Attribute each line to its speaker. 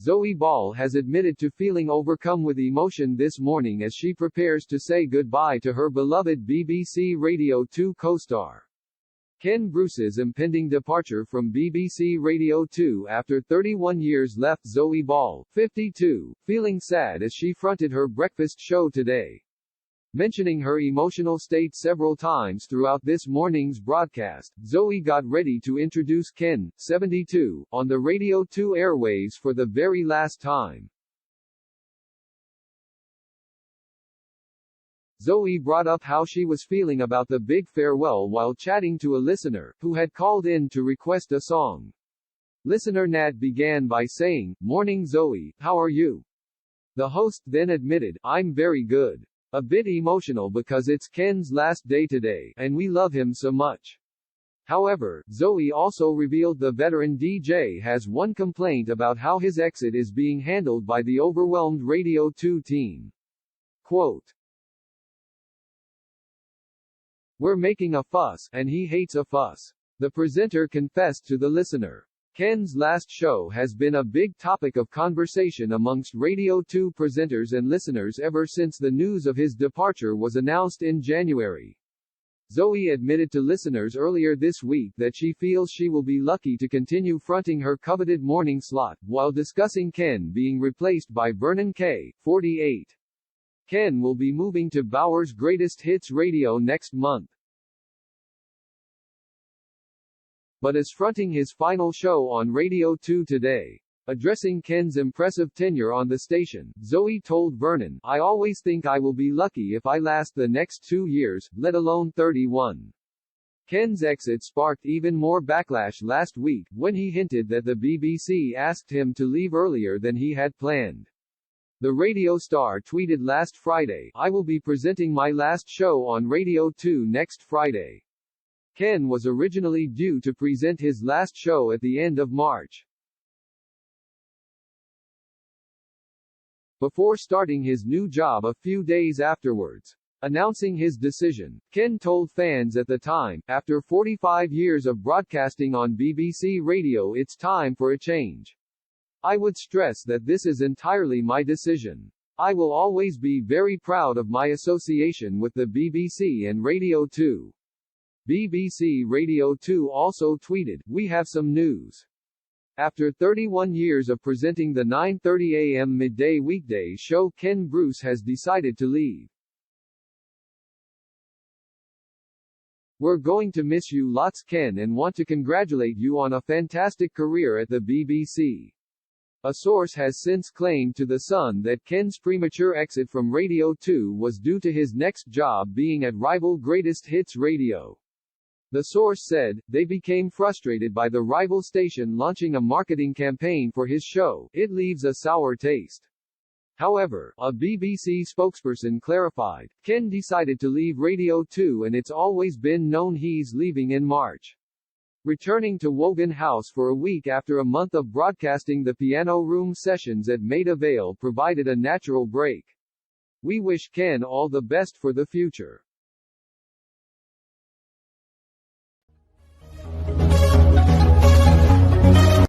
Speaker 1: Zoe Ball has admitted to feeling overcome with emotion this morning as she prepares to say goodbye to her beloved BBC Radio 2 co-star. Ken Bruce's impending departure from BBC Radio 2 after 31 years left Zoe Ball, 52, feeling sad as she fronted her breakfast show today. Mentioning her emotional state several times throughout this morning's broadcast, Zoe got ready to introduce Ken, 72, on the Radio 2 airwaves for the very last time. Zoe brought up how she was feeling about the big farewell while chatting to a listener, who had called in to request a song. Listener Nat began by saying, "Morning Zoe, how are you?" The host then admitted, "I'm very good. A bit emotional because it's Ken's last day today, and we love him so much." However, Zoe also revealed the veteran DJ has one complaint about how his exit is being handled by the overwhelmed Radio 2 team. Quote, "We're making a fuss, and he hates a fuss," the presenter confessed to the listener. Ken's last show has been a big topic of conversation amongst Radio 2 presenters and listeners ever since the news of his departure was announced in January. Zoe admitted to listeners earlier this week that she feels she will be lucky to continue fronting her coveted morning slot, while discussing Ken being replaced by Vernon Kay, 48. Ken will be moving to Bauer's Greatest Hits Radio next month, but is fronting his final show on Radio 2 today. Addressing Ken's impressive tenure on the station, Zoe told Vernon, "I always think I will be lucky if I last the next 2 years, let alone 31. Ken's exit sparked even more backlash last week, when he hinted that the BBC asked him to leave earlier than he had planned. The radio star tweeted last Friday, "I will be presenting my last show on Radio 2 next Friday." Ken was originally due to present his last show at the end of March, before starting his new job a few days afterwards. Announcing his decision, Ken told fans at the time, "After 45 years of broadcasting on BBC Radio, it's time for a change. I would stress that this is entirely my decision. I will always be very proud of my association with the BBC and Radio 2. BBC Radio 2 also tweeted, "We have some news." After 31 years of presenting the 9:30 a.m. midday weekday show, Ken Bruce has decided to leave. "We're going to miss you lots, Ken, and want to congratulate you on a fantastic career at the BBC." A source has since claimed to The Sun that Ken's premature exit from Radio 2 was due to his next job being at rival Greatest Hits Radio. The source said, "They became frustrated by the rival station launching a marketing campaign for his show. It leaves a sour taste." However, a BBC spokesperson clarified, "Ken decided to leave Radio 2 and it's always been known he's leaving in March." Returning to Wogan House for a week after a month of broadcasting, the Piano Room sessions at Maida Vale provided a natural break. "We wish Ken all the best for the future.